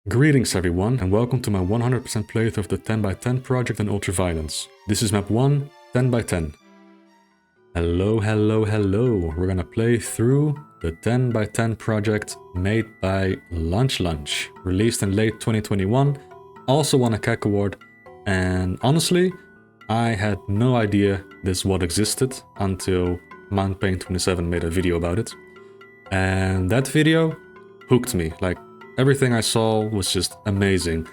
Greetings everyone, and welcome to my 100% playthrough of the 10x10 project in Ultraviolence. This is map 1, 10x10. Hello. We're gonna play through the 10x10 project made by Lunch, released in late 2021, also won a CAC award, and honestly, I had no idea this WAD existed until MountPain27 made a video about it. And that video hooked me, like everything I saw was just amazing.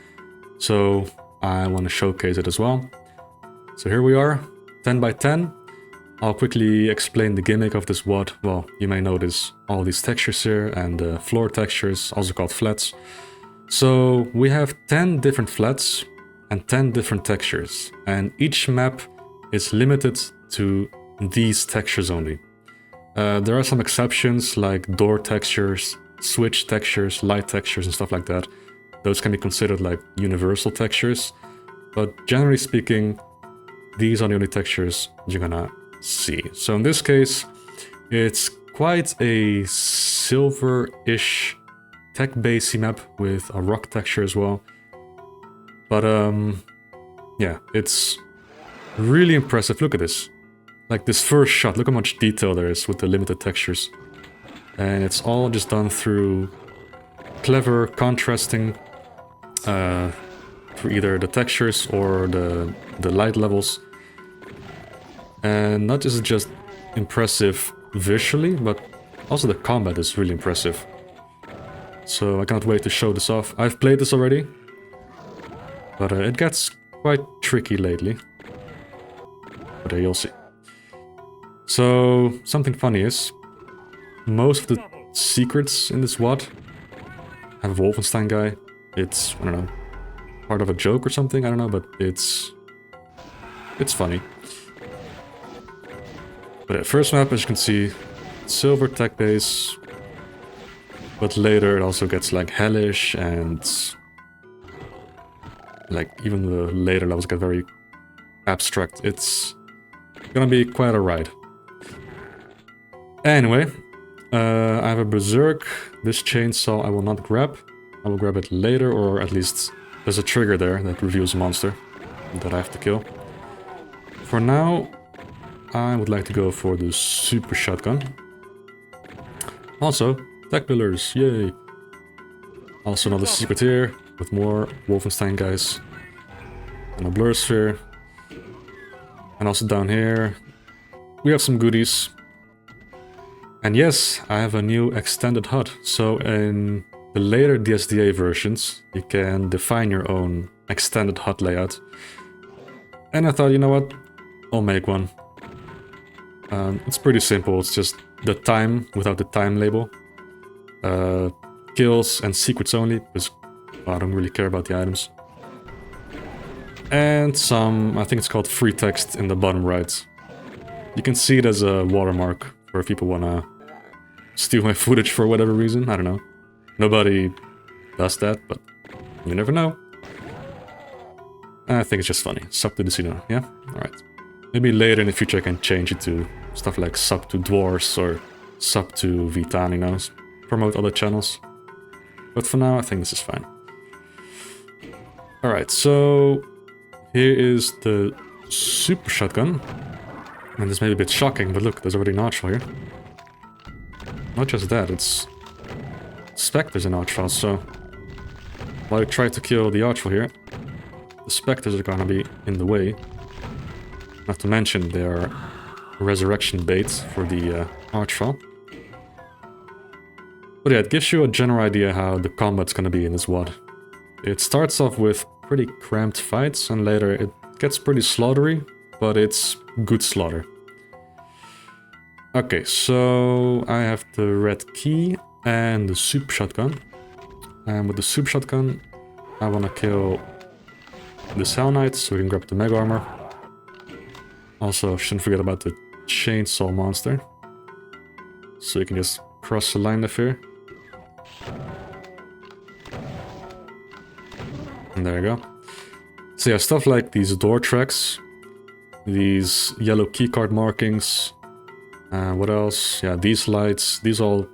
So I want to showcase it as well. So here we are, 10x10. I'll quickly explain the gimmick of this WAD. Well, you may notice all these textures here and floor textures, also called flats. So we have 10 different flats and 10 different textures, and each map is limited to these textures only. There are some exceptions like door textures, switch textures, light textures and stuff like that. Those can be considered like universal textures, but generally speaking, these are the only textures you're gonna see. So in this case, it's quite a silver-ish tech-based map with a rock texture as well. But yeah, it's really impressive. Look at this. Like this first shot, look how much detail there is with the limited textures. And it's all just done through clever contrasting through either the textures or the light levels. And not just impressive visually, but also the combat is really impressive. So I can't wait to show this off. I've played this already, but it gets quite tricky lately. But you'll see. So something funny is, most of the secrets in this WAD have a Wolfenstein guy. It's, I don't know, part of a joke or something, I don't know, but it's funny. But at first map, as you can see, silver tech base, but later it also gets like hellish and like even the later levels get very abstract. It's gonna be quite a ride. Anyway, I have a Berserk. This chainsaw I will not grab. I will grab it later, or at least there's a trigger there that reveals a monster that I have to kill. For now, I would like to go for the super shotgun. Also, tech pillars, yay! Also another secret here with more Wolfenstein guys. And a blur sphere. And also down here, we have some goodies. And yes, I have a new extended HUD. So in the later DSDA versions, you can define your own extended HUD layout. And I thought, you know what? I'll make one. It's pretty simple. It's just the time without the time label. Kills and secrets only, because I don't really care about the items. And some, I think it's called free text in the bottom right. You can see it as a watermark for if people wanna steal my footage for whatever reason, I don't know. Nobody does that, but you never know. I think it's just funny. Sub to the Casino, yeah? Alright. Maybe later in the future I can change it to stuff like sub to Dwarves or sub to Vitan, you know? Promote other channels. But for now, I think this is fine. Alright, so here is the super shotgun. And this may be a bit shocking, but look, there's already an archfile here. Not just that, it's specters in archfiles, so while I try to kill the archfile here, the specters are gonna be in the way. Not to mention they are resurrection bait for the archfile. But yeah, it gives you a general idea how the combat's gonna be in this WAD. It starts off with pretty cramped fights, and later it gets pretty slaughtery, but it's good slaughter. Okay, so I have the red key and the super shotgun. And with the super shotgun, I want to kill this Hell Knight so we can grab the mega armor. Also, shouldn't forget about the chainsaw monster. So you can just cross the line of here. And there you go. So yeah, stuff like these door tracks, these yellow keycard markings, what else? Yeah, these lights, these all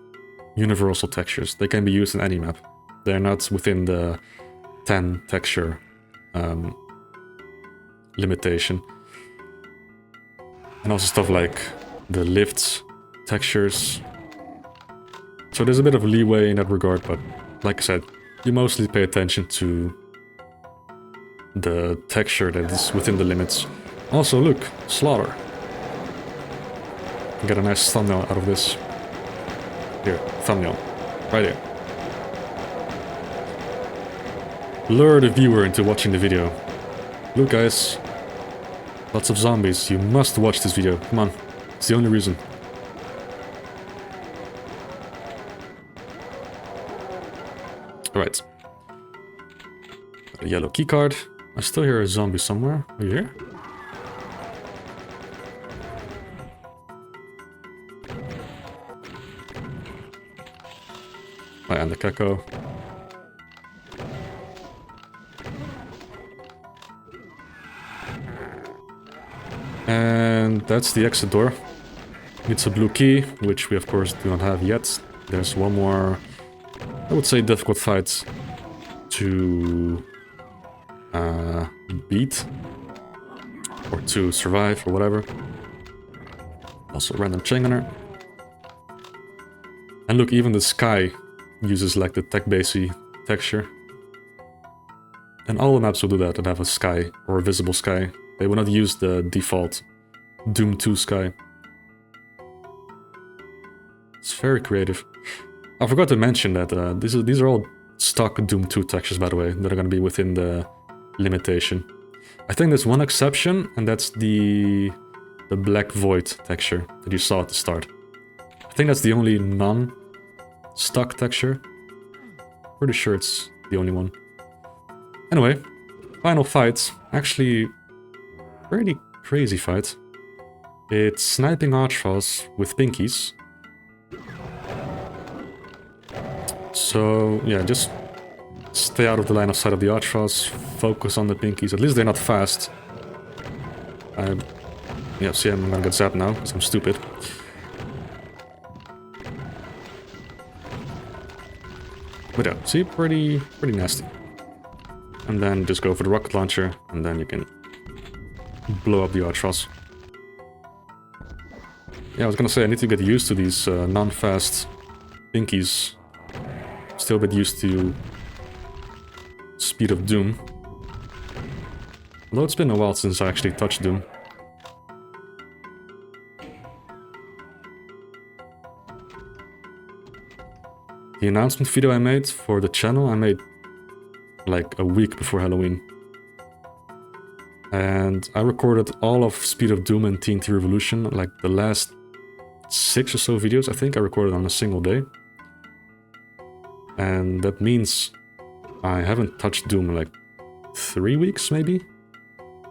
universal textures. They can be used in any map. They're not within the 10 texture limitation. And also stuff like the lifts, textures. So there's a bit of leeway in that regard, but like I said, you mostly pay attention to the texture that is within the limits. Also, look, slaughter. Get a nice thumbnail out of this. Here, thumbnail. Right here. Lure the viewer into watching the video. Look guys, lots of zombies. You must watch this video. Come on, it's the only reason. Alright. A yellow keycard. I still hear a zombie somewhere. Are you here? Oh, and the Keko. And that's the exit door. It's a blue key, which we of course do not have yet. There's one more, I would say, difficult fight to beat. Or to survive, or whatever. Also random chain gunner. And look, even the sky uses like the tech-basy texture. And all the maps will do that have a sky, or a visible sky. They will not use the default Doom 2 sky. It's very creative. I forgot to mention that these are all stock Doom 2 textures, by the way, that are going to be within the limitation. I think there's one exception, and that's the black void texture that you saw at the start. I think that's the only non-stock texture. Pretty sure it's the only one. Anyway, final fight. Actually, pretty crazy fight. It's sniping archers with pinkies. So, yeah, just stay out of the line of sight of the archers, focus on the pinkies. At least they're not fast. Yeah, see, I'm gonna get zapped now, because I'm stupid. But yeah, see, pretty nasty. And then just go for the rocket launcher, and then you can blow up the archers. Yeah, I was gonna say, I need to get used to these non-fast pinkies. Still a bit used to speed of Doom. Although it's been a while since I actually touched Doom. The announcement video I made for the channel, I made like a week before Halloween. And I recorded all of Speed of Doom and TNT Revolution, like the last 6 or so videos, I think I recorded on a single day. And that means I haven't touched Doom in like 3 weeks, maybe?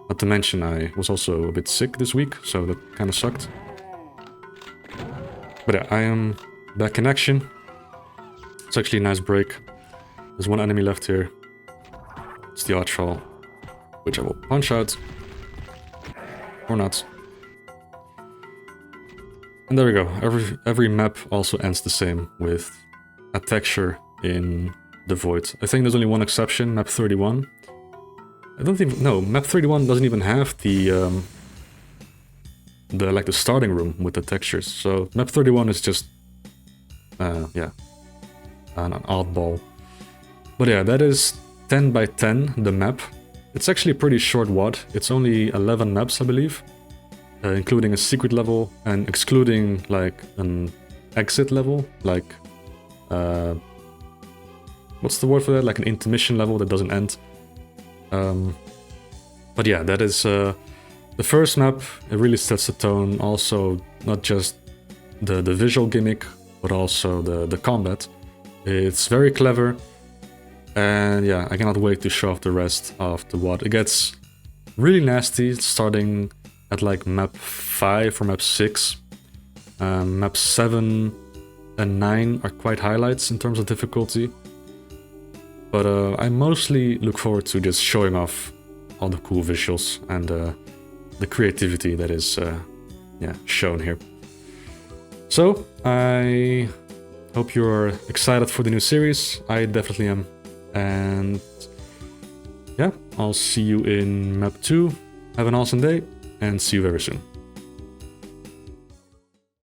Not to mention I was also a bit sick this week, so that kind of sucked. But yeah, I am back in action. It's actually a nice break. There's one enemy left here. It's the Archfall, which I will punch out. Or not. And there we go. Every map also ends the same, with a texture in the void. I think there's only one exception, map 31. I don't think... No, map 31 doesn't even have the starting room with the textures. So map 31 is just... yeah. An oddball. But yeah, that is 10 by 10, the map. It's actually a pretty short WAD. It's only 11 maps, I believe. Including a secret level and excluding like an exit level. Like... what's the word for that? Like an intermission level that doesn't end. But yeah, that is the first map. It really sets the tone. Also, not just the visual gimmick, but also the combat. It's very clever. And yeah, I cannot wait to show off the rest of the WAD. It gets really nasty, starting at like map 5 or map 6. Map 7 and 9 are quite highlights in terms of difficulty. But I mostly look forward to just showing off all the cool visuals and the creativity that is yeah, shown here. So I Hope you're excited for the new series. I definitely am. And yeah, I'll see you in map 2. Have an awesome day and see you very soon.